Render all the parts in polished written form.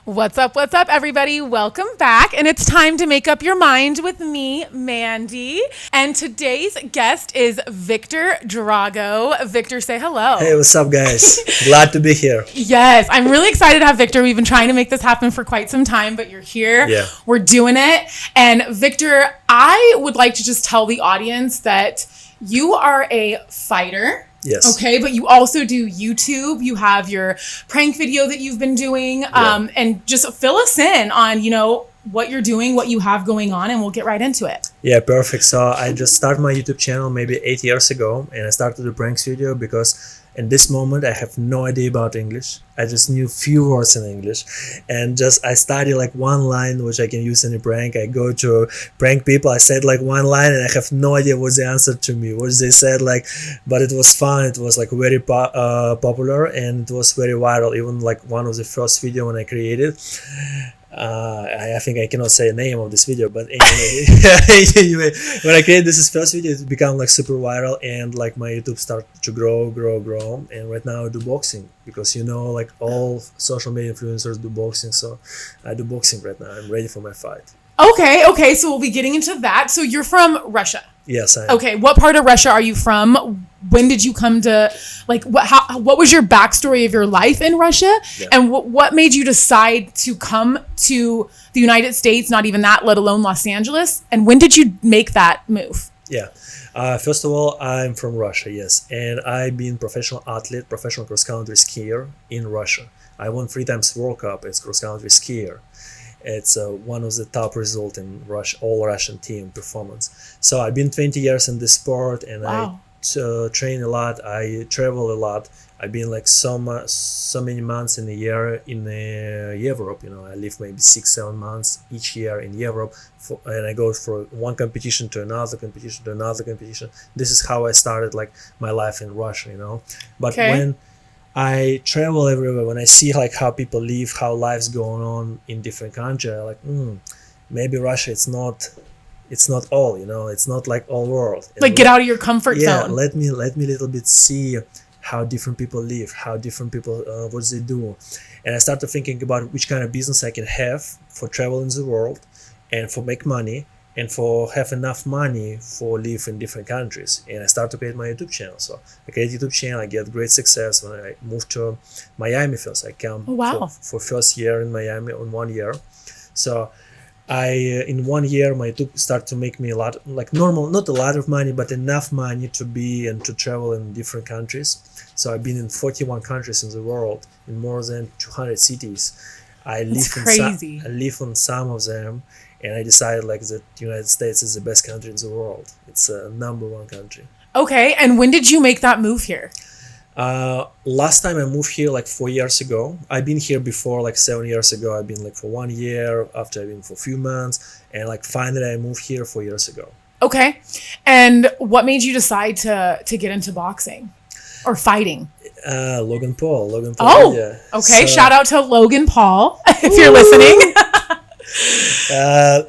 What's up, everybody? Welcome back. And it's time to make up your mind with me, Mandy. And today's guest is Viktor Drago. Viktor, say hello. Hey, what's up, guys? Glad to be here. Yes, I'm really excited to have Viktor. We've been trying to make this happen for quite some time, but you're here. Yeah. We're doing it. And Viktor, I would like to just tell the audience that you are a fighter. Yes. Okay, but you also do YouTube. You have your prank video that you've been doing. And just fill us in on, what you're doing, what you have going on, and we'll get right into it. Yeah, perfect. So I just started my YouTube channel maybe 8 years ago, and I started the pranks video because in this moment I have no idea about English. I just knew few words in English, and just I study like one line which I can use in a prank. I go to prank people, I said like one line, and I have no idea what's the answer to me, what they said, but it was fun. It was like very popular, and it was very viral. Even like one of the first video when I created. I think I cannot say the name of this video, but anyway, when I created this first video, it became like super viral, and like my YouTube started to grow, and right now I do boxing because like all social media influencers do boxing, so I do boxing right now. I'm ready for my fight. Okay, so we'll be getting into that. So you're from Russia. Yes, I am. Okay, what part of Russia are you from? When did you come to, what was your backstory of your life in Russia? Yeah. And what made you decide to come to the United States, not even that, let alone Los Angeles? And when did you make that move? Yeah. First of all, I'm from Russia, yes. And I've been professional athlete, professional cross-country skier in Russia. I won 3 times World Cup as cross-country skier. It's one of the top results in all Russian team performance. So I've been 20 years in this sport, and wow. I train a lot. I travel a lot. I've been like so many months in a year in Europe. I live maybe 6-7 months each year in Europe, and I go from one competition to another competition to another competition. This is how I started like my life in Russia. But when I travel everywhere, when I see like how people live, how life's going on in different countries, I'm like, maybe Russia, it's not all, it's not like all world. Like get out of your comfort zone. Yeah, let me little bit see how different people live, how different people, what they do. And I started thinking about which kind of business I can have for travel in the world and for make money and for have enough money for live in different countries. And I started to create my YouTube channel. So I create YouTube channel, I get great success. When I moved to Miami first, I come for first year in Miami on 1 year. So in 1 year, my YouTube started to make me a lot, like normal, not a lot of money, but enough money to be and to travel in different countries. So I've been in 41 countries in the world, in more than 200 cities. I live in some of them, and I decided like that the United States is the best country in the world. It's a #1 country. Okay, and when did you make that move here? Last time I moved here like 4 years ago. I've been here before like 7 years ago. I've been like for 1 year, after I've been for a few months, and like finally I moved here 4 years ago. Okay, and what made you decide to get into boxing or fighting? Logan Paul. Oh, yeah. Okay. So, shout out to Logan Paul if you're listening.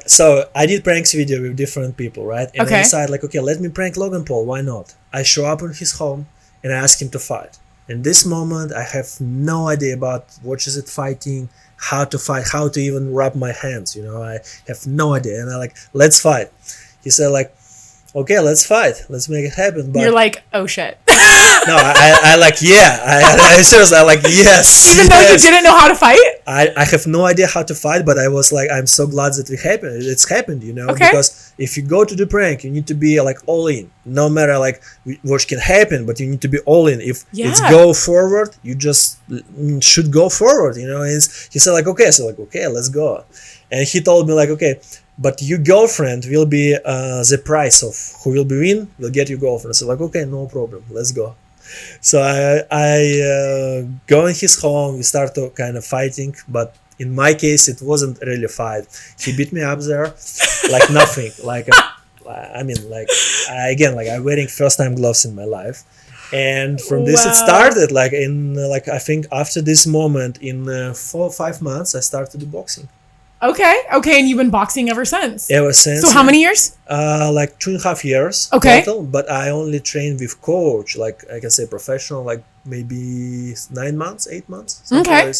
So I did pranks video with different people, right? And I decided like, okay, let me prank Logan Paul. Why not? I show up in his home and I ask him to fight. In this moment, I have no idea about what is it fighting, how to fight, how to even rub my hands. I have no idea. And I'm like, let's fight. He said like, okay, let's fight. Let's make it happen. But you're like, oh shit. No, I like, yeah. I seriously, I like, yes. Even though you didn't know how to fight? I have no idea how to fight, but I was like, I'm so glad that it's happened, because if you go to the prank, you need to be like all in, no matter like what can happen, but you need to be all in. If it's go forward, you just should go forward, he said like, okay, so like, okay, let's go. And he told me like, okay, but your girlfriend will be the price of who will be win, will get your girlfriend. So like, okay, no problem, let's go. So I go in his home, we start to kind of fighting, but in my case, it wasn't really a fight. He beat me up there like nothing. I'm wearing first time gloves in my life. And from this it started, I think after this moment, in 4 or 5 months, I started to do boxing. Okay. Okay. And you've been boxing ever since. Ever since. So how many years? Like 2.5 years. Okay. Total, but I only trained with coach, like I can say professional, like maybe 9 months, 8 months. Okay.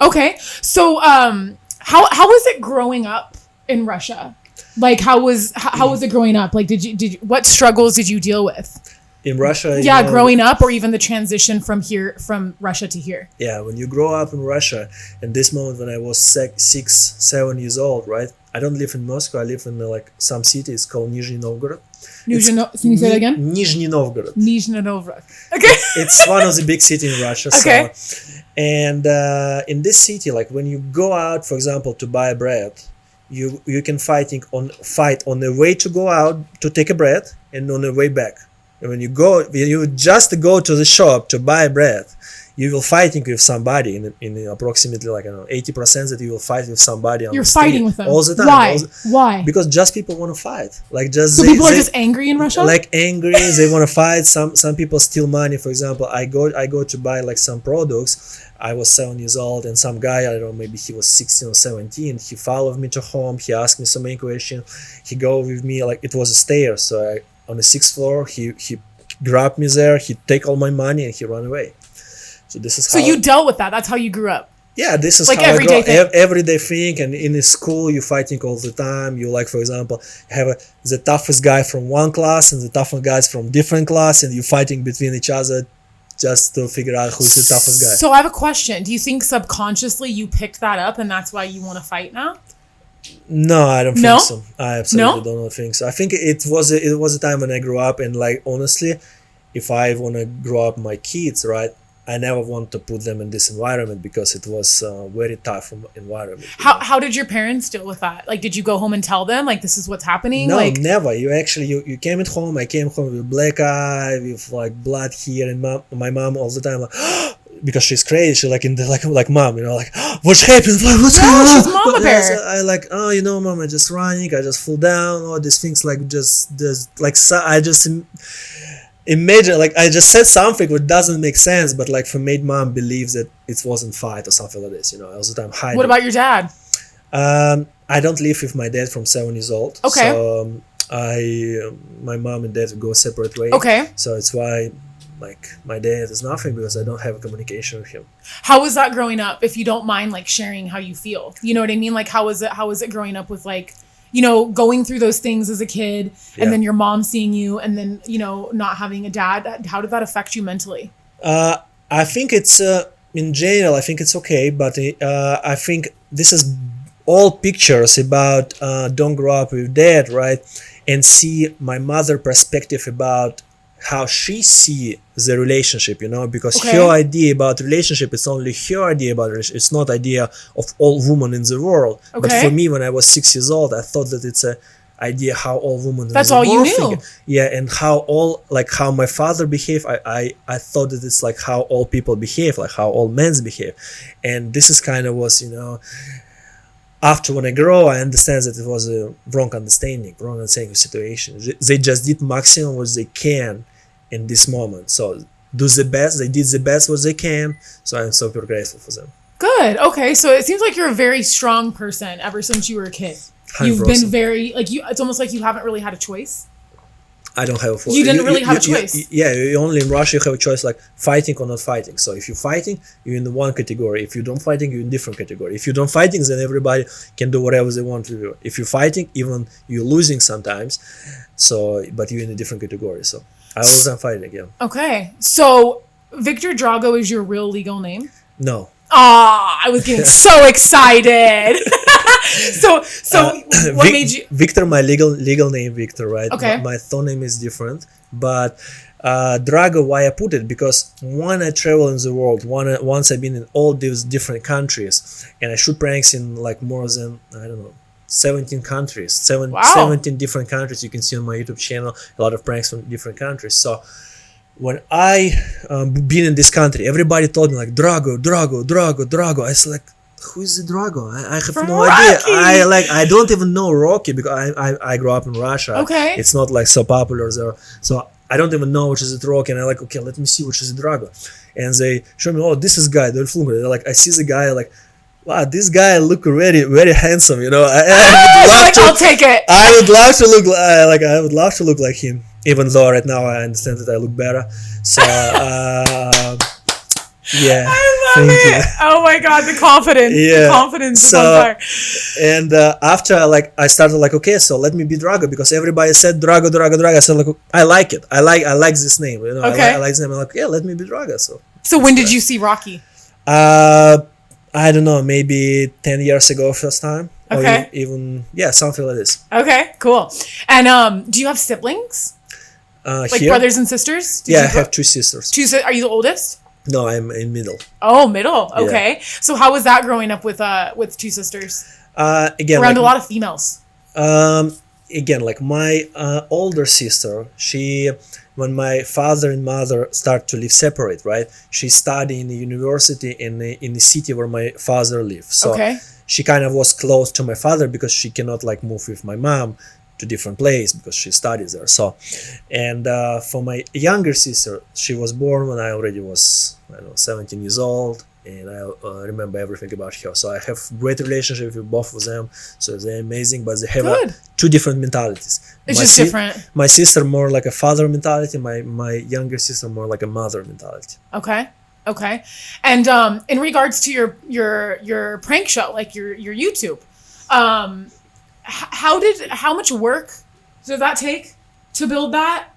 Okay. So how was it growing up in Russia? Like how was it growing up? Like did you what struggles did you deal with? In Russia, Yeah, growing up, or even the transition from Russia to here. Yeah, when you grow up in Russia, and this moment when I was 6, 7 years old, right? I don't live in Moscow. I live in like some city. It's called Nizhny Novgorod. Can you say that again? Nizhny Novgorod. Nizhny Novgorod. Okay. It's one of the big cities in Russia. Okay. So, and in this city, like when you go out, for example, to buy bread, you can fight on the way to go out to take a bread and on the way back. And when you just go to the shop to buy bread, you will fighting with somebody in approximately like 80% that you will fight with somebody. You're fighting with them all the time. Why? Why? Because just people want to fight. Like just so people are just angry in Russia. Like angry, they want to fight. Some people steal money. For example, I go to buy like some products. I was 7 years old, and some guy, I don't know, maybe he was 16 or 17. He followed me to home. He asked me so many questions. He go with me like it was a stair. So on the 6th floor, he grabbed me there. He take all my money and he ran away. So this is how. So you dealt with that. That's how you grew up. Yeah, this is like how everyday thing. Everyday thing. And in the school, you're fighting all the time. You like, for example, have the toughest guy from one class and the toughest guys from different class, and you're fighting between each other just to figure out who's the toughest guy. So I have a question. Do you think subconsciously you picked that up and that's why you want to fight now? No, I don't think so. I absolutely don't think so. I think it was a time when I grew up, and like honestly, if I want to grow up my kids, right, I never want to put them in this environment because it was a very tough environment. How did your parents deal with that? Like, did you go home and tell them like this is what's happening? No, like, never. You came at home. I came home with black eye, with like blood here, and my mom all the time like. Because she's crazy, she like in the like mom, like what's happening? Like, what's going on? She's mama bear. I like mom, I just running, I just fall down, all these things like just like I just imagine like I just said something which doesn't make sense, but like for made mom believes that it wasn't fight or something like this, all the time hiding. What about your dad? I don't live with my dad from 7 years old. Okay. So my mom and dad go separate ways. Okay. So it's why. Like my dad is nothing because I don't have a communication with him. How was that growing up? If you don't mind like sharing how you feel, you know what I mean? Like how was it growing up with like, going through those things as a kid and then your mom seeing you and then, not having a dad? How did that affect you mentally? I think it's, in general, I think it's okay. But I think this is all pictures about don't grow up with dad, right? And see my mother perspective about how she see the relationship, because her idea about relationship is only her idea about relationship. It's not idea of all women in the world. Okay. But for me, when I was 6 years old, I thought that it's a idea how all women that's in the all world you knew think. Yeah, and how my father behave. I thought that it's like how all people behave, like how all men behave. And this is kind of was, after when I grow, I understand that it was a wrong understanding of the situation. They just did maximum what they can in this moment. So do the best. They did the best what they can. So I'm super grateful for them. Good. Okay. So it seems like you're a very strong person ever since you were a kid. 100%. You've been very it's almost like you haven't really had a choice. I don't have a choice. You didn't really have a choice. You only in Russia you have a choice like fighting or not fighting. So if you're fighting, you're in one category. If you don't fighting, you're in different category. If you don't fighting, then everybody can do whatever they want to do. If you're fighting, even you're losing sometimes. So, but you're in a different category. So I always am fighting. Yeah. Okay. So Viktor Drago is your real legal name? No. I was getting so excited. So what made you Viktor? My legal name Viktor, right? Okay. My surname is different, but Drago. Why I put it? Because when I travel in the world, once I've been in all these different countries, and I shoot pranks in like more than 17 countries, 17 different countries. You can see on my YouTube channel a lot of pranks from different countries. So when I been in this country, everybody told me like Drago. I was like, who is the Drago? I have From no Rocky. idea. I don't even know Rocky because I grew up in Russia. Okay. It's not like so popular there. So I don't even know which is the Rocky. And I'm like, okay, let me see which is the Drago. And they show me, oh, this is guy, Dolph Lundgren. They're like, I see the guy like wow, this guy look very, very handsome. I would It's love like, to. I'll take it. I would love to look like I would love to look like him. Even though right now I understand that I look better. So yeah, I love thank it. you. Oh my God, the confidence. The Yeah. confidence is So, on fire. and after I started okay, so let me be Drago because everybody said Drago, Drago, Drago. I said I like it. I like this name. Okay. I like this name. I'm like, yeah, let me be Drago. So So when did you see Rocky? I don't know, maybe 10 years ago, first time. Okay. Or even something like this. Okay, cool. And do you have siblings? Like Here? brothers and sisters? Did Yeah, you I have two sisters. Are you the oldest? No, I'm in middle. Oh, middle. Okay. So how was that growing up with two sisters? Again, Around a lot of females. Again, like my older sister, when my father and mother start to live separate, right? She studied in the university in the city where my father lived. So Okay. she kind of was close to my father because she cannot move with my mom to different place because she studies there. So, and for my younger sister, she was born when I already was 17 years old, and I remember everything about her. So I have great relationship with both of them. So they're amazing, but they have Good. two different mentalities. It's just different. My sister more like a father mentality. My younger sister more like a mother mentality. Okay. Okay. And in regards to your prank show, like your YouTube, how much work did that take to build that?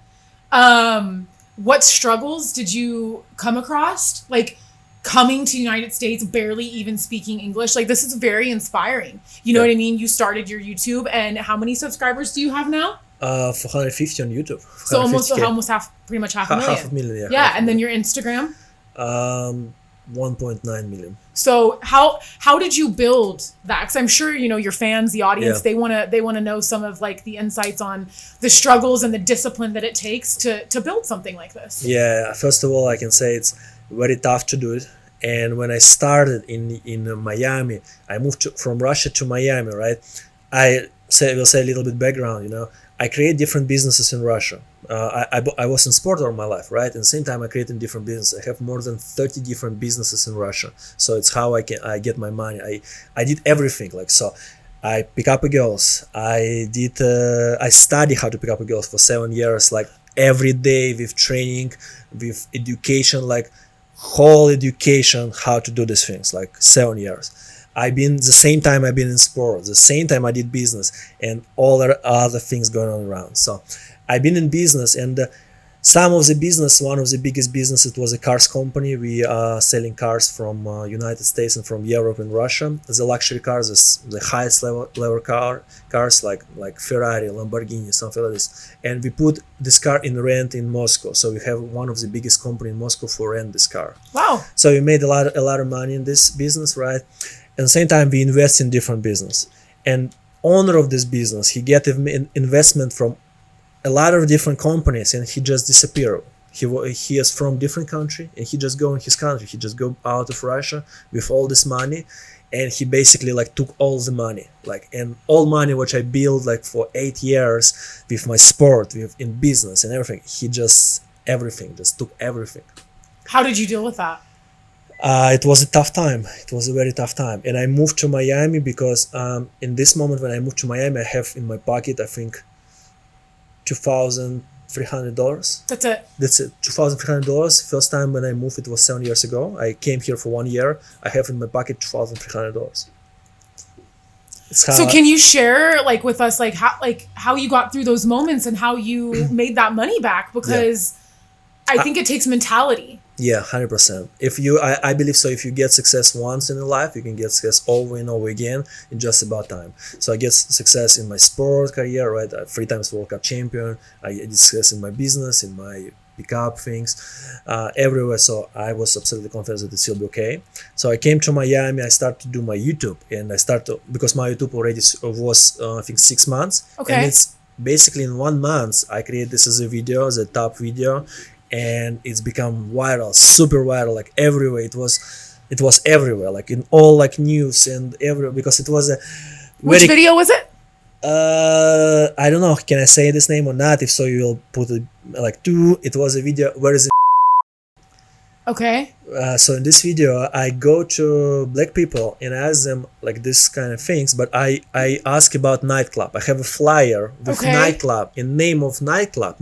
What struggles did you come across? Like coming to the United States, barely even speaking English. Like this is very inspiring. You know what I mean? You started your YouTube, and how many subscribers do you have now? 450 on YouTube. So almost 450K. pretty much half a million. Half a million, yeah. Yeah, and then your Instagram. 1.9 million. So how did you build that? Because I'm sure your fans, the audience, they wanna know some of the insights on the struggles and the discipline that it takes to build something like this. Yeah, first of all, I can say it's very tough to do it. And when I started in Miami, I moved from Russia to Miami, right? Will say a little bit background. I create different businesses in Russia. I was in sport all my life, right? At the same time, I created different businesses. I have more than 30 different businesses in Russia. So it's how I get my money. I did everything. So I pick up girls. I study how to pick up girls for 7 years, every day with training, with education, whole education, how to do these things, 7 years. I've been in sport, the same time I did business and all the other things going on around. So I've been in business, and some of the business, one of the biggest business, it was a cars company. We are selling cars from United States and from Europe and Russia. The luxury cars, the highest level cars like Ferrari, Lamborghini, something like this. And we put this car in rent in Moscow. So we have one of the biggest company in Moscow for rent this car. Wow. So we made a lot of money in this business, right? At the same time, we invest in different business. And owner of this business, he get investment from a lot of different companies, and he just disappeared. He is from different country, and he just go in his country. He just go out of Russia with all this money, and he basically took all the money, and all money which I built for 8 years with my sport, in business and everything. He just took everything. How did you deal with that? It was a tough time. It was a very tough time. And I moved to Miami because in this moment when I moved to Miami, I have in my pocket, I think, $2,300. That's it. That's it. $2,300. First time when I moved, it was 7 years ago. I came here for 1 year. I have in my pocket $2,300. So can you share with us how you got through those moments and how you made that money back? Because I think it takes mentality. Yeah, 100%. I believe so. If you get success once in your life, you can get success over and over again in just about time. So I get success in my sport career, right? I'm 3 times World Cup champion. I get success in my business, in my pickup things, everywhere. So I was absolutely confident that it will be okay. So I came to Miami. I started to do my YouTube, and because my YouTube already was I think 6 months. Okay. And it's basically in 1 month I created this as a video, as a top video. And it's become viral, super viral, everywhere. It was everywhere, in all news and everywhere, because it was a Which video was it? I don't know, can I say this name or not? If so, you will put it 2. It was a video, where is it? Okay. So in this video, I go to black people and ask them like this kind of things, but I ask about nightclub. I have a flyer with Okay. nightclub and name of nightclub,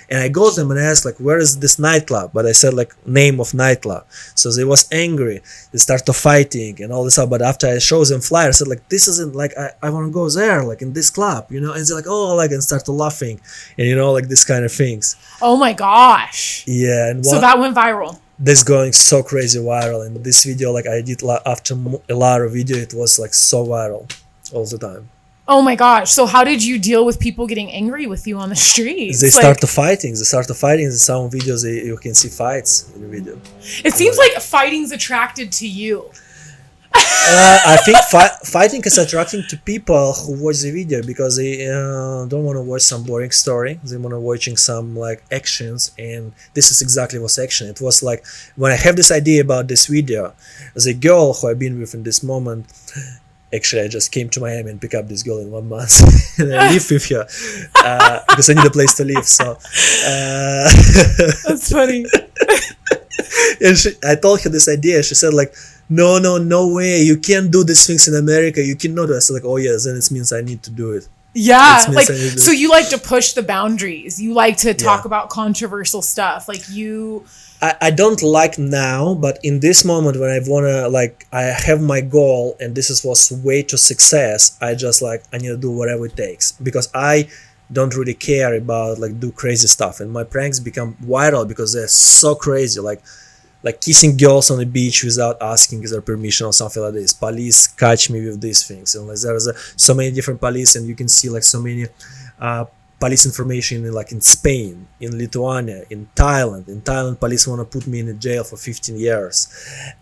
and I go to them and ask like, where is this nightclub? But I said like name of nightclub. So they was angry. They started fighting and all this stuff. But after I show them flyer, I said like, this isn't like, I want to go there, like in this club, and they're like, oh, like, and start laughing and like this kind of things. Oh my gosh. Yeah. And So that went viral. this going so crazy viral, and this video like I did after a lot of video, it was like so viral all the time. Oh my gosh. So how did you deal with people getting angry with you on the streets? They started fighting. In some videos you can see fights in the video. It seems like fighting's attracted to you. I think fighting is attracting to people who watch the video because they don't want to watch some boring story. They want to watching some like actions, and this is exactly what's action. It was like when I have this idea about this video, the girl who I've been with in this moment. Actually, I just came to Miami and picked up this girl in 1 month, and I live with her because I need a place to live. So That's funny. and I told her this idea. She said like, no way, you can't do these things in America. You cannot do it. I said like, oh yes, then it means I need to do it. Yeah, like so you like to push the boundaries. You like to talk about controversial stuff. Like you. I don't like now, but in this moment when I wanna like I have my goal and this was way to success, I just like I need to do whatever it takes because I don't really care about like do crazy stuff, and my pranks become viral because they're so crazy, like kissing girls on the beach without asking their permission or something like this. Police catch me with these things, and like there's so many different police, and you can see like so many police information in Spain, in Lithuania, in Thailand. In Thailand, police want to put me in a jail for 15 years.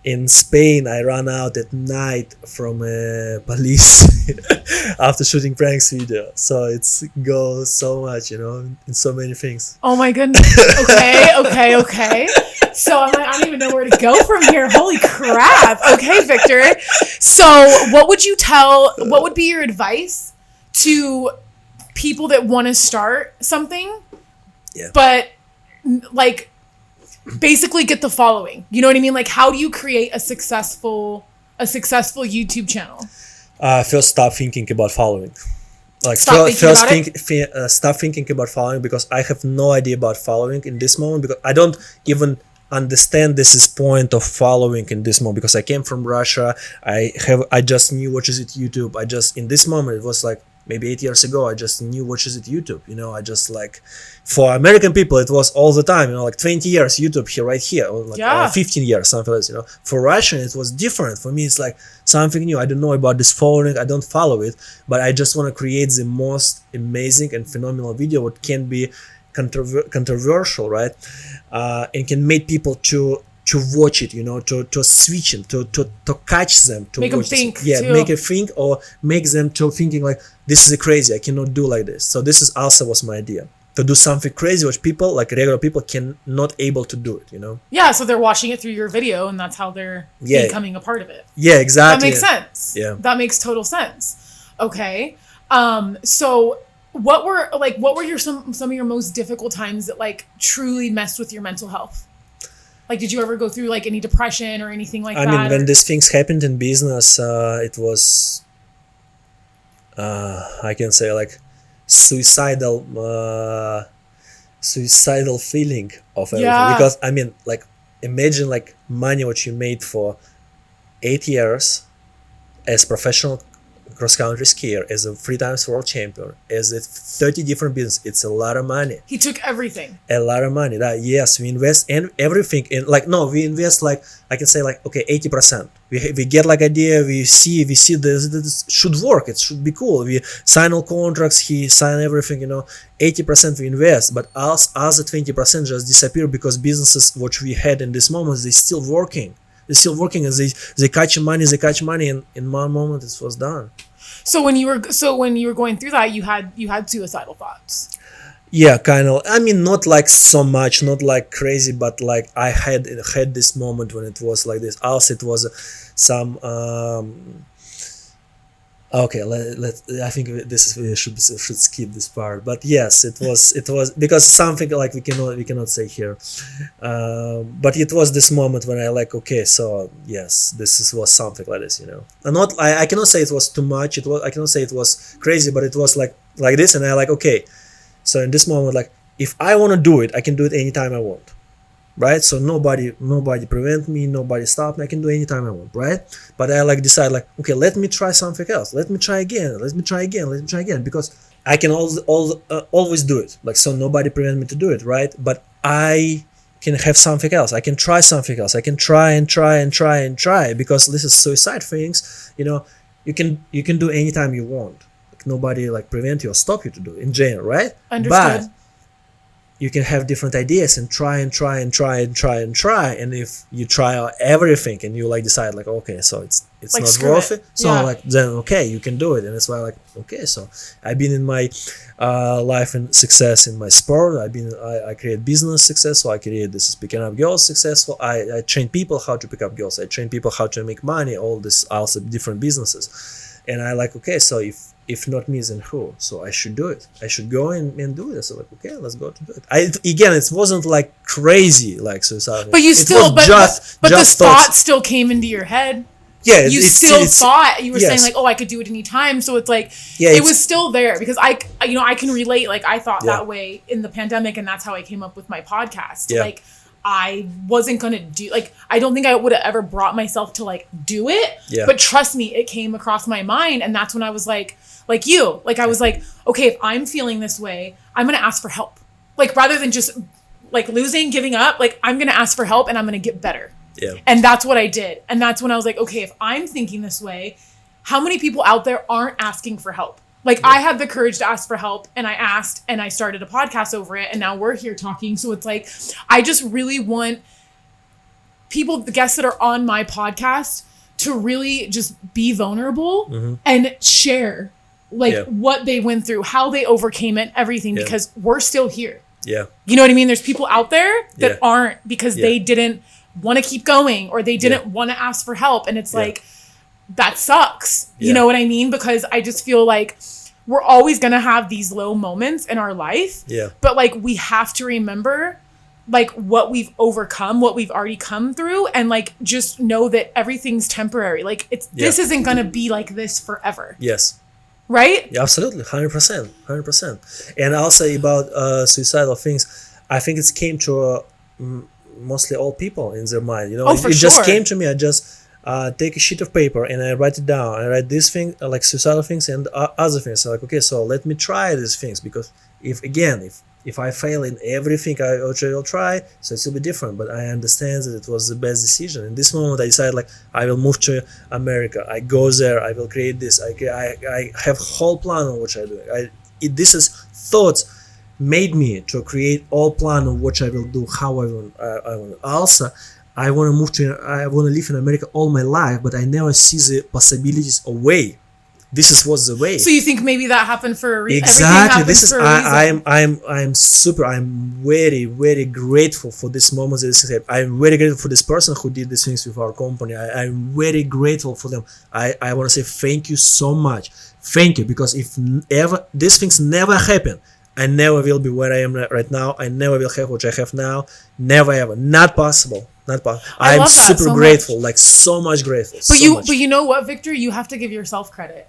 In Spain, I ran out at night from police after shooting pranks video. So it goes so much, in so many things. Oh my goodness. Okay. So I'm like, I don't even know where to go from here. Holy crap. Okay, Victor. So what would be your advice to people that want to start something, but like basically get the following? You know what I mean? Like, how do you create a successful YouTube channel? First, stop thinking about following. Like stop thinking about following, because I have no idea about following in this moment, because I don't even understand this is point of following in this moment, because I came from Russia. I just knew what is it YouTube. In this moment it was like maybe 8 years ago, I just knew what is it YouTube. I just like, for American people it was all the time, like 20 years YouTube here, right here, or like 15 years, something like this. For Russian it was different. For me it's like something new. I don't know about this following, I don't follow it, but I just want to create the most amazing and phenomenal video what can be controversial, right? And can make people to watch it, to switch it, to catch them, to make them think. Make it think, or make them to thinking like, this is crazy, I cannot do like this. So this is also was my idea, to do something crazy which people, like regular people, can not able to do it. Yeah, so they're watching it through your video, and that's how they're becoming a part of it. Yeah, exactly. That makes sense. Yeah, that makes total sense. Okay, so what were some of your most difficult times that like truly messed with your mental health? Like, did you ever go through like any depression or anything like that? I mean, when these things happened in business, it was, I can say like suicidal feeling of everything. Because I mean, like, imagine like money what you made for 8 years as professional cross-country skier, as a 3 times world champion, as a 30 different business. It's a lot of money. He took everything. A lot of money. Yes, we invest in everything. We invest like, I can say like, okay, 80%. We get like idea, we see this should work, it should be cool. We sign all contracts, he sign everything, 80% we invest, but other 20% just disappear because businesses which we had in this moment, they're still working. They're still working, and they catch money, and in one moment it was done. So when you were going through that, you had suicidal thoughts. Yeah, kind of. I mean, not like so much, not like crazy, but like I had this moment when it was like this. Also, it was some Okay, I think this is, we should skip this part. But yes, it was because something like we cannot say here. But it was this moment when I like, okay, so yes, was something like this, And not I cannot say it was too much. I cannot say it was crazy, but it was like this, and I like, okay, so in this moment, like, if I want to do it, I can do it anytime I want. Right, so nobody prevent me, nobody stop me. I can do anytime I want, right? But I like decide like, okay, let me try something else. Let me try again, because I can always do it. Like, so nobody prevent me to do it, right? But I can have something else. I can try something else. I can try and try because this is suicide things. You can do anytime you want. Like, nobody like prevent you or stop you to do it in general, right? Understood. But you can have different ideas and try, and if you try out everything and you like decide like, okay, so it's Like, not screw worth it. it, so Yeah. like, then okay, you can do it. And that's why like, okay, so I've been in my life and success in my sport. I create business successful. I create this picking up girls successful. I train people how to pick up girls. I train people how to make money, all this also different businesses. And I like, okay, so if not me, then who? So I should do it. I should go and do it. So like, okay, let's go to do it. Again, it wasn't like crazy, like suicide. But you still, but the thoughts. thought still came into your head. Yeah, You still thought, you were saying like, oh, I could do it anytime. So it's like, Yeah, it was still there because I can relate. Like, I thought Yeah. that way in the pandemic, and that's how I came up with my podcast. Yeah. Like, I wasn't going to do, like, I don't think I would have ever brought myself to like do it. Yeah. But trust me, it came across my mind. And that's when I was like you, like, I was like, okay, if I'm feeling this way, I'm going to ask for help. Like, rather than just like losing, giving up, like, I'm going to ask for help and I'm going to get better. Yeah. And that's what I did. And that's when I was like, okay, if I'm thinking this way, how many people out there aren't asking for help? Like, I had the courage to ask for help, and I asked, and I started a podcast over it, and now we're here talking. So it's like, I just really want people, the guests that are on my podcast, to really just be vulnerable and share like what they went through, how they overcame it, everything, because we're still here. Yeah. You know what I mean? There's people out there that Yeah. aren't, because Yeah. they didn't want to keep going, or they didn't want to ask for help. And it's like, that sucks. You Yeah. know what I mean? Because I just feel like we're always going to have these low moments in our life. Yeah. But like, we have to remember like what we've overcome, what we've already come through, and like, just know that everything's temporary. Like, this isn't going to be like this forever. Yes. Right? Yeah, absolutely, 100%. And I'll say about suicidal things, I think it came to mostly all people in their mind. Oh, for it just sure. came to me. I just take a sheet of paper and I write it down. I write these things, like suicidal things and other things. So like, okay, so let me try these things, because if I fail in everything I will try, so it will be different. But I understand that it was the best decision. In this moment, I decided like, I will move to America. I go there. I will create this. I have a whole plan on what I do. This is thoughts made me to create all plan of what I will do, how I want. Also, I want to live in America all my life, but I never see the possibilities away. This was the way. So you think maybe that happened for a reason? Exactly. This is I'm very, very grateful for this moment. I'm very grateful for this person who did these things with our company. I'm very grateful for them. I want to say thank you so much. Thank you, because if ever these things never happen, I never will be where I am right now. I never will have what I have now. Never ever. Not possible. I'm super so grateful. much. Like, so much grateful. But you know what, Victor? You have to give yourself credit.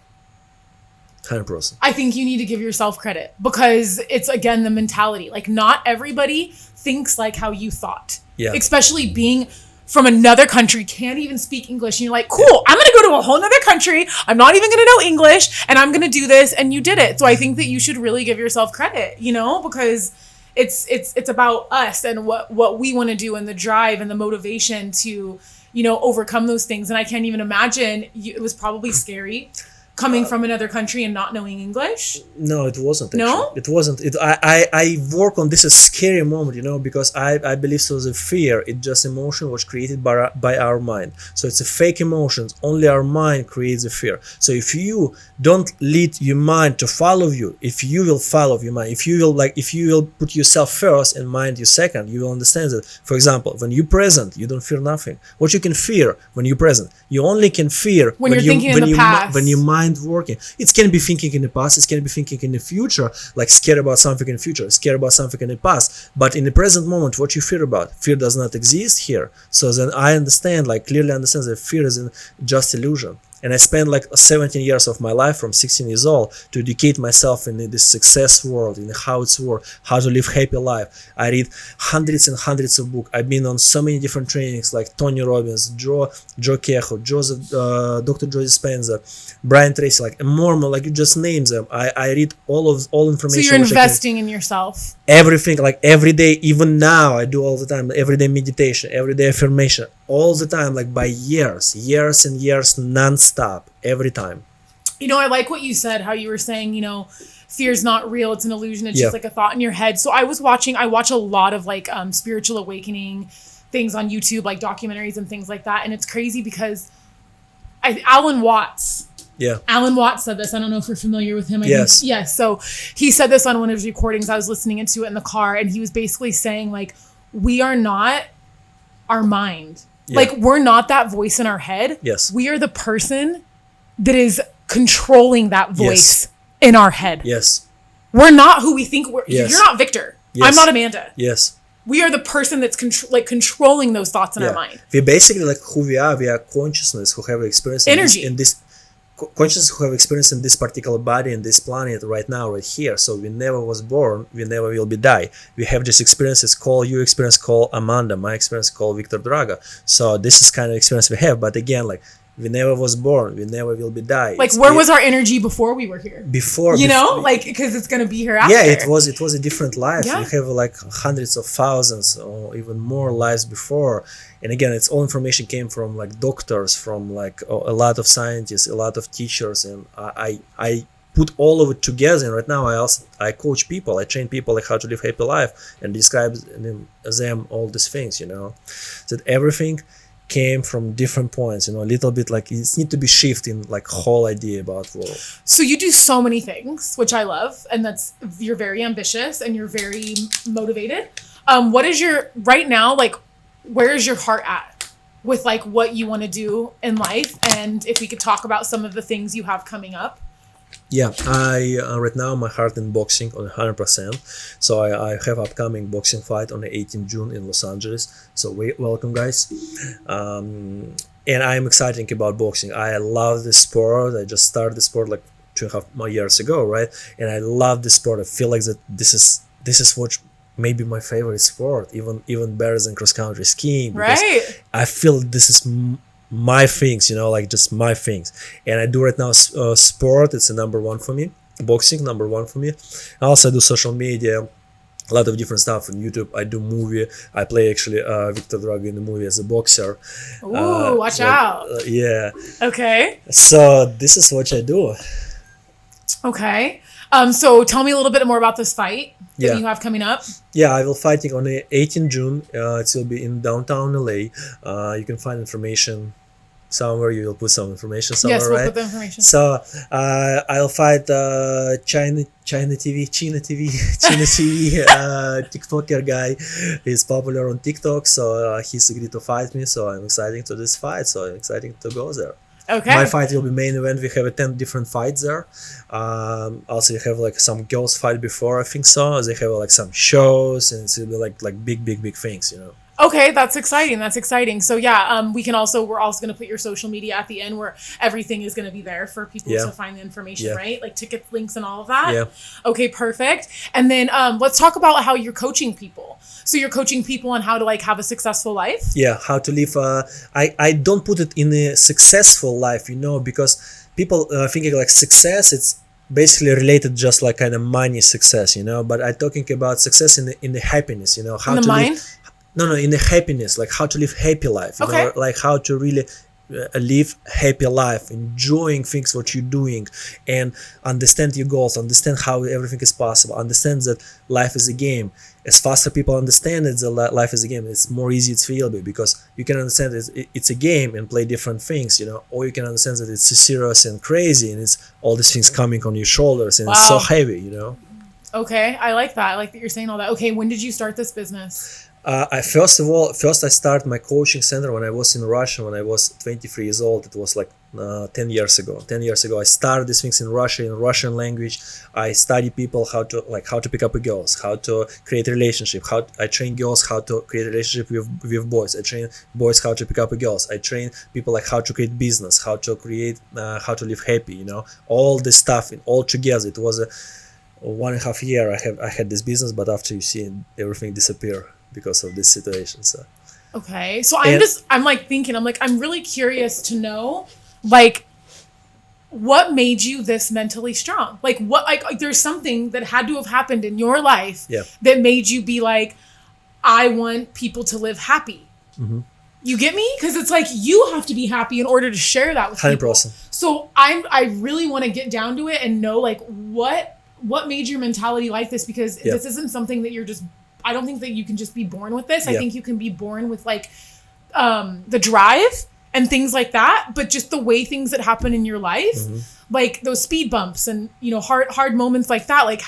100%. I think you need to give yourself credit, because it's, again, the mentality. Like, not everybody thinks like how you thought. Yeah. Especially being from another country, can't even speak English. And you're like, cool, I'm going to go to a whole nother country. I'm not even going to know English, and I'm going to do this. And you did it. So I think that you should really give yourself credit, because it's about us and what we want to do, and the drive and the motivation to, overcome those things. And I can't even imagine, it was probably scary coming from another country and not knowing English. No, it wasn't. Actually. No? It wasn't. I work on this a scary moment, because I believe so the fear, it's just emotion was created by our mind. So it's a fake emotions. Only our mind creates the fear. So if you don't lead your mind to follow you, if you will follow your mind, if you will put yourself first and mind you second, you will understand that. For example, when you're present, you don't fear nothing. What you can fear when you're present, you only can fear when you're thinking in the past. When your mind mind working. It can be thinking in the past, it can be thinking in the future, like scared about something in the future, scared about something in the past. But in the present moment, what you fear about? Fear does not exist here. So then I understand, like clearly understand that fear is just illusion. And I spent like 17 years of my life from 16 years old to educate myself in this success world, in how it's works, how to live happy life. I read hundreds and hundreds of books. I've been on so many different trainings like Tony Robbins, Joe Kehoe, Dr. Joe Dispenza, Brian Tracy, like more, like you just name them. I read all information. So you're investing in yourself. Everything, like every day, even now I do all the time, everyday meditation, everyday affirmation, all the time, like by years and years, non-stop, every time. You know, I like what you said, how you were saying, you know, fear's not real, it's an illusion, it's just like a thought in your head. So I watch a lot of like spiritual awakening things on YouTube, like documentaries and things like that. And it's crazy because Alan Watts said this. I don't know if you're familiar with him. Yes. So he said this on one of his recordings. I was listening into it in the car, and he was basically saying, like, we are not our mind. Yeah. Like, we're not that voice in our head. Yes. We are the person that is controlling that voice in our head. Yes. We're not who we think we're. Yes. You're not Victor. Yes. I'm not Amanda. Yes. We are the person that's controlling those thoughts in our mind. We're basically like who we are. We are consciousness who have experience in this consciousness who have experience in this particular body in this planet right now, right here. So we never was born, we never will be die. We have this experience. It's called your experience, called Amanda. My experience called Viktor Drago. So this is kind of experience we have. But again, like we never was born, we never will be die. Like where was our energy before we were here? Before, like because it's gonna be here after. Yeah, it was a different life. Yeah. We have like hundreds of thousands or even more lives before. And again, it's all information came from like doctors, from like a lot of scientists, a lot of teachers, and I put all of it together. And right now I coach people, I train people like how to live happy life and describe them all these things, you know, that everything came from different points, you know, a little bit like it need to be shifting like whole idea about world. So you do so many things, which I love, and you're very ambitious and you're very motivated. What is your right now, like where is your heart at with like what you want to do in life? And if we could talk about some of the things you have coming up. Yeah, I right now my heart in boxing on 100%. So I have upcoming boxing fight on the 18th June in Los Angeles. So welcome guys. And I'm excited about boxing. I love the sport. I just started the sport like 2.5 years ago, right? And I love the sport. I feel like that this is what maybe my favorite sport, even better than cross country skiing. Right. I feel this is my things, you know, like just my things. And I do right now sport. It's a number one for me. Boxing, number one for me. I also do social media, a lot of different stuff on YouTube. I do movie. I play actually Viktor Drago in the movie as a boxer. Ooh, watch out. Yeah. Okay. So this is what I do. Okay. So tell me a little bit more about this fight that you have coming up. Yeah, I will fighting on the 18th June. It will be in downtown LA. You can find information somewhere. You will put some information somewhere, yes, we'll right? Put the information. So I'll fight China TV TikToker guy. He's popular on TikTok, so he's agreed to fight me. So I'm excited to this fight. So I'm excited to go there. Okay. My fight will be main event. We have 10 different fights there. Also, we have like some girls fight before, I think so. They have like some shows, and it will be like big things, you know. Okay, that's exciting. So yeah, we're also going to put your social media at the end where everything is going to be there for people to find the information, right? Like tickets, links, and all of that. Yeah. Okay, perfect. And then let's talk about how you're coaching people. So you're coaching people on how to like have a successful life? Yeah, how to live. I don't put it in a successful life, you know, because people thinking like success, it's basically related just like kind of money success, you know. But I'm talking about success in the happiness, you know, how in the to mind? live. No, in the happiness, like how to live happy life, you know, like how to really live happy life, enjoying things what you're doing, and understand your goals, understand how everything is possible, understand that life is a game. As faster people understand it, the life is a game, it's more easy to feel it, because you can understand it's a game and play different things, you know, or you can understand that it's serious and crazy and it's all these things coming on your shoulders and it's so heavy, you know. Okay, I like that. I like that you're saying all that. Okay, when did you start this business? I first I started my coaching center when I was in Russia when I was 23 years old. It was like 10 years ago. 10 years ago, I started these things in Russia in Russian language. I study people how to pick up girls, how to create a relationship. I train girls how to create a relationship with boys. I train boys how to pick up girls. I train people like how to create business, how to create how to live happy. All this stuff all together. It was a 1.5 year I had this business, but after you see everything disappear because of this situation. So Okay. So I'm like thinking, I'm really curious to know, like, what made you this mentally strong? Like, there's something that had to have happened in your life that made you be like, I want people to live happy. Mm-hmm. You get me? Because it's like, you have to be happy in order to share that with 100%. people. So I really want to get down to it and know, like, what made your mentality like this? Because this isn't something that I don't think that you can just be born with this. I think you can be born with like the drive and things like that, but just the way things that happen in your life, like those speed bumps and hard moments like that. Like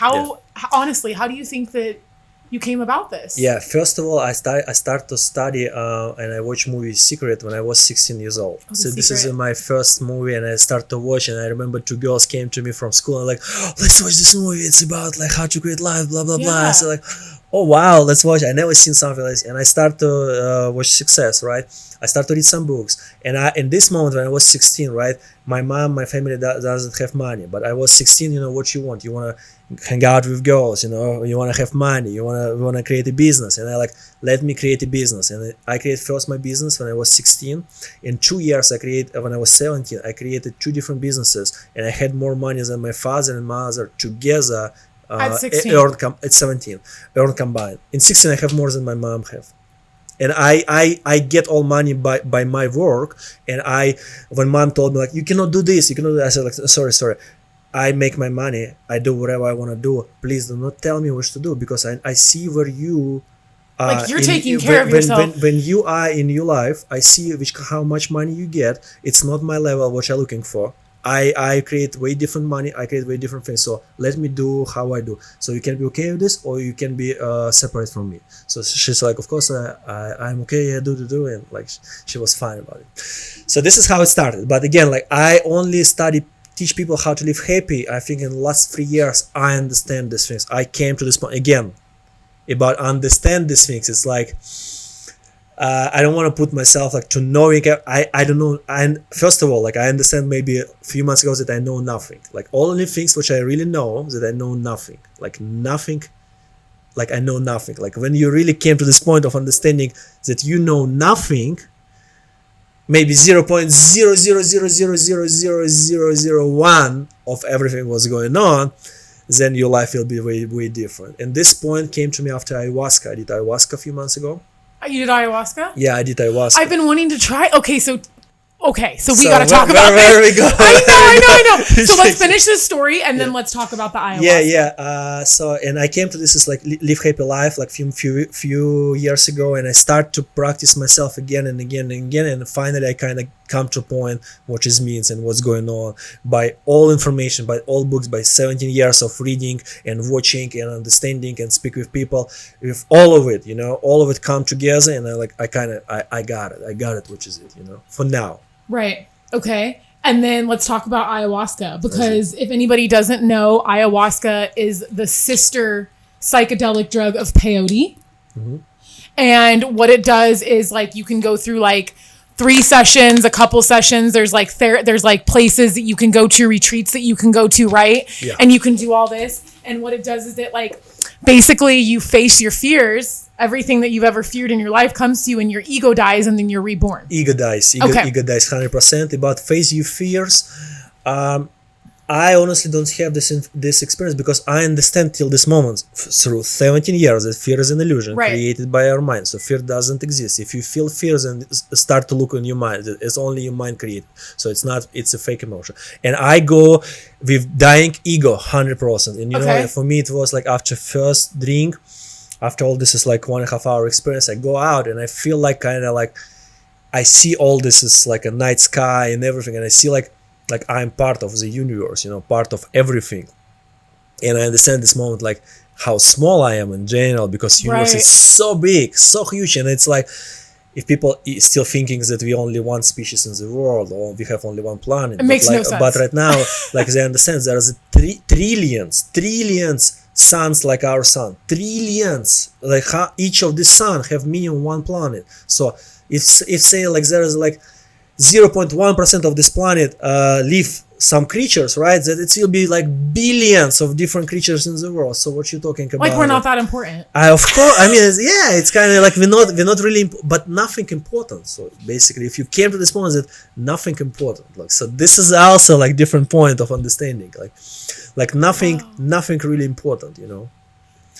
honestly, how do you think that you came about this? Yeah, first of all, I started to study and I watched movie Secret when I was 16 years old. So this is my first movie, and I started to watch, and I remember 2 girls came to me from school and like, oh, let's watch this movie. It's about like how to create life, blah blah blah. So like, oh wow, let's watch. I never seen something like this, and I start to watch Success, right? I start to read some books, and in this moment when I was 16, right, my family doesn't have money, but I was 16. What you want? You want to hang out with girls, you want to have money, you want to create a business, and I like, let me create a business, and I created first my business when I was 16. In 2 years, when I was 17, I created 2 different businesses, and I had more money than my father and mother together. At 16. At 17, earned combined. In 16, I have more than my mom have. And I get all money by my work. And when mom told me like, you cannot do this, you cannot do that, I said like, sorry. I make my money. I do whatever I want to do. Please do not tell me what to do, because I see where you are. Like, you're taking care of yourself. When you are in your life, I see how much money you get. It's not my level, what you're looking for. I create way different money. I create way different things. So let me do how I do. So you can be okay with this, or you can be separate from me. So she's like, of course, I'm okay. Yeah, do. And like, she was fine about it. So this is how it started. But again, like, I only teach people how to live happy. I think in the last 3 years, I understand these things. I came to this point again about understand these things. It's like, I don't want to put myself like to knowing. I don't know. And first of all, like, I understand maybe a few months ago that I know nothing. Like, only things which I really know that I know nothing. Like nothing. Like I know nothing. Like when you really came to this point of understanding that you know nothing, maybe 0.000000001 of everything was going on, then your life will be way, way different. And this point came to me after ayahuasca. I did ayahuasca a few months ago. You did ayahuasca? Yeah, I did ayahuasca. I've been wanting to try. Okay, so we got to talk about this. Where we go? I know. So let's finish this story, and then let's talk about the ayahuasca. Yeah. And I came to this as like live happy life like few years ago, and I start to practice myself again and again and again, and finally I kind of come to a point what it means and what's going on by all information, by all books, by 17 years of reading and watching and understanding and speak with people, with all of it, all of it come together, and I got it, which is it, for now. Right. Okay. And then let's talk about ayahuasca, because if anybody doesn't know, ayahuasca is the sister psychedelic drug of peyote. Mm-hmm. And what it does is like, you can go through like 3 sessions, a couple sessions. There's like there's like places that you can go to, retreats that you can go to, right? Yeah. And you can do all this. And what it does is it like, basically you face your fears. Everything that you've ever feared in your life comes to you, and your ego dies, and then you're reborn. Ego dies 100%. About face your fears. I honestly don't have this experience, because I understand till this moment through 17 years that fear is an illusion created by our mind. So fear doesn't exist. If you feel fears and start to look in your mind, it's only your mind created. So it's a fake emotion. And I go with dying ego 100%. And for me it was like after first drink, after all this is like 1.5 hour experience, I go out and I feel like kind of like I see all this is like a night sky and everything, and I see like I'm part of the universe, part of everything. And I understand this moment, like how small I am in general, because universe is so big, so huge, and it's like, if people still thinking that we only one species in the world, or we have only one planet, it makes no sense. But right now, like they understand there is trillions suns like our sun, trillions, like how each of the sun have minimum one planet. So if say like there is like 0.1% of this planet live some creatures, right? That it will be like billions of different creatures in the world. So what you talking about? Like we're not that important. Of course, I mean, it's kind of like we're not really, but nothing important. So basically, if you came to this point that nothing important, like, so this is also like different point of understanding, like nothing really important, you know.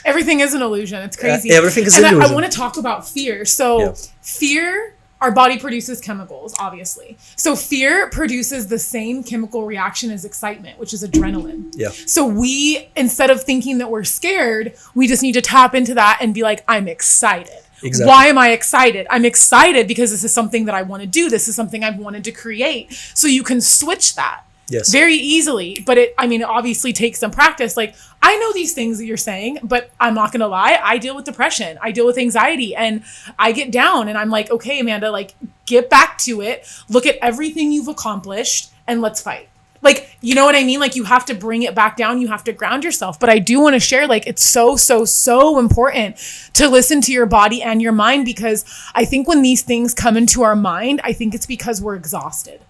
Everything is an illusion. It's crazy. Everything is an illusion. I want to talk about fear. So fear, our body produces chemicals, obviously. So fear produces the same chemical reaction as excitement, which is adrenaline. Yeah. So we, instead of thinking that we're scared, we just need to tap into that and be like, I'm excited. Exactly. Why am I excited? I'm excited because this is something that I want to do. This is something I've wanted to create. So you can switch that. Yes. Very easily. But it obviously takes some practice. Like, I know these things that you're saying, but I'm not going to lie. I deal with depression. I deal with anxiety, and I get down and I'm like, okay, Amanda, like, get back to it. Look at everything you've accomplished and let's fight. Like, you know what I mean? Like, you have to bring it back down. You have to ground yourself. But I do want to share, like, it's so important to listen to your body and your mind, because I think when these things come into our mind, I think it's because we're exhausted.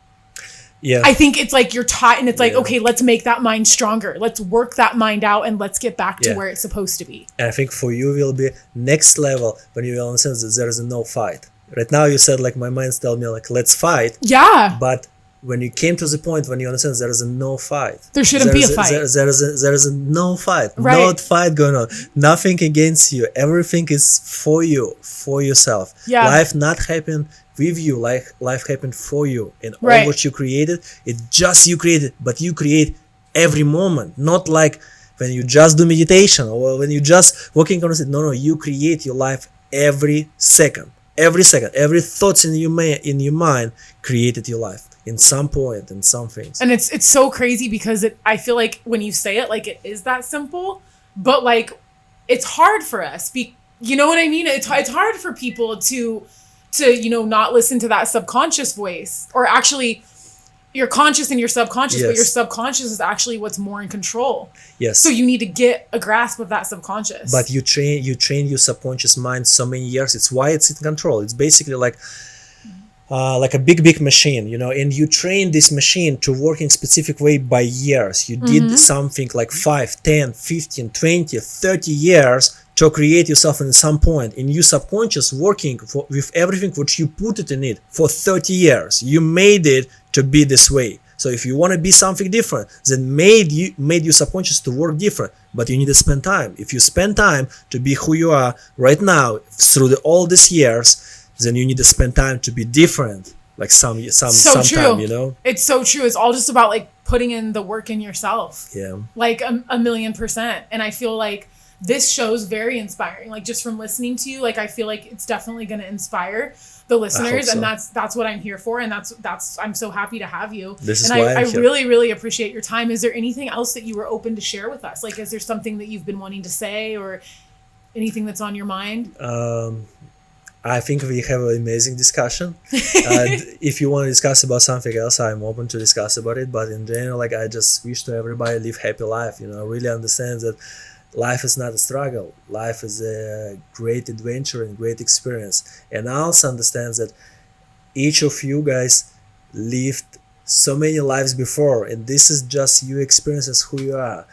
Yeah. I think it's like you're taught, and it's like, okay, let's make that mind stronger. Let's work that mind out and let's get back to where it's supposed to be. And I think for you will be next level when you will understand that there is no fight. Right now you said like my mind's telling me like, let's fight. Yeah. But when you came to the point when you understand there is no fight. There shouldn't be a fight. There is no fight. Right. No fight going on. Nothing against you. Everything is for you, for yourself. Yeah. Life not happened with you, like life happened for you, and all what you created, it just you created, but you create every moment, not like when you just do meditation or when you just walking on the street. No, you create your life every second, every thoughts in your mind created your life in some point, in some things. And it's so crazy because I feel like when you say it, like, it is that simple, but like it's hard for us. You know what I mean? It's hard for people to not listen to that subconscious voice, or actually you're conscious and you're subconscious, but your subconscious is actually what's more in control. Yes. So you need to get a grasp of that subconscious. But you train your subconscious mind so many years. It's why it's in control. It's basically like a big machine, you know, and you train this machine to work in specific way by years. You did something like 5, 10, 15, 20, 30 years to create yourself in some point in your subconscious, working with everything which you put it in it for 30 years. You made it to be this way. So if you want to be something different, then made your subconscious to work different. But you need to spend time. If you spend time to be who you are right now through all these years, then you need to spend time to be different. Like some time, you know. It's so true. It's all just about like putting in the work in yourself. Yeah. Like a million %. And I feel like this show's very inspiring. Like, just from listening to you, like, I feel like it's definitely going to inspire the listeners, and that's what I'm here for. And that's I'm so happy to have you. I really appreciate your time. Is there anything else that you were open to share with us? Like, is there something that you've been wanting to say, or anything that's on your mind? I think we have an amazing discussion. If you want to discuss about something else, I'm open to discuss about it. But in general, like, I just wish to everybody live happy life. You know, I really understand that life is not a struggle. Life is a great adventure and great experience. And I also understand that each of you guys lived so many lives before, and this is just your experience as who you are.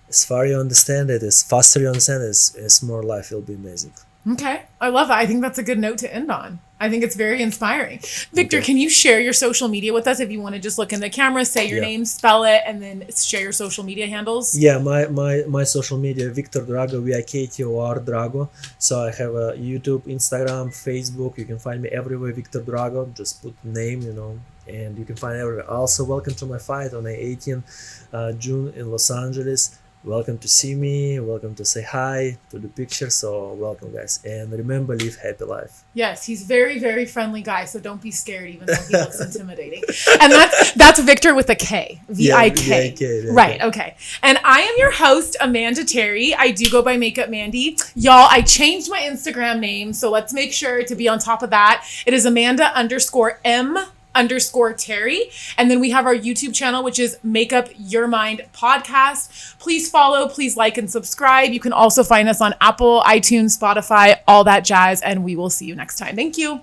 As far you understand it, as faster you understand it, as more life will be amazing. Okay. I love that. I think that's a good note to end on. I think it's very inspiring. Victor, can you share your social media with us? If you want to just look in the camera, say your name, spell it, and then share your social media handles. Yeah, my social media, Viktor Drago, VIKTOR Drago. So I have a YouTube, Instagram, Facebook. You can find me everywhere, Viktor Drago. Just put name, you know, and you can find everywhere. Also, welcome to my fight on the 18th June in Los Angeles. welcome to see me, welcome to say hi to the picture. So welcome, guys, and remember, live happy life. Yes, he's very, very friendly guy, so don't be scared, even though he looks intimidating. And that's Victor with a K, V-I-K. Yeah, Right, okay. And I am your host, Amanda Terry. I do go by Makeup Mandy. Y'all, I changed my Instagram name, so let's make sure to be on top of that. It is Amanda_M_Terry. And then we have our YouTube channel, which is Make Up Your Mind Podcast. Please follow, please like and subscribe. You can also find us on Apple, iTunes, Spotify, all that jazz. And we will see you next time. Thank you.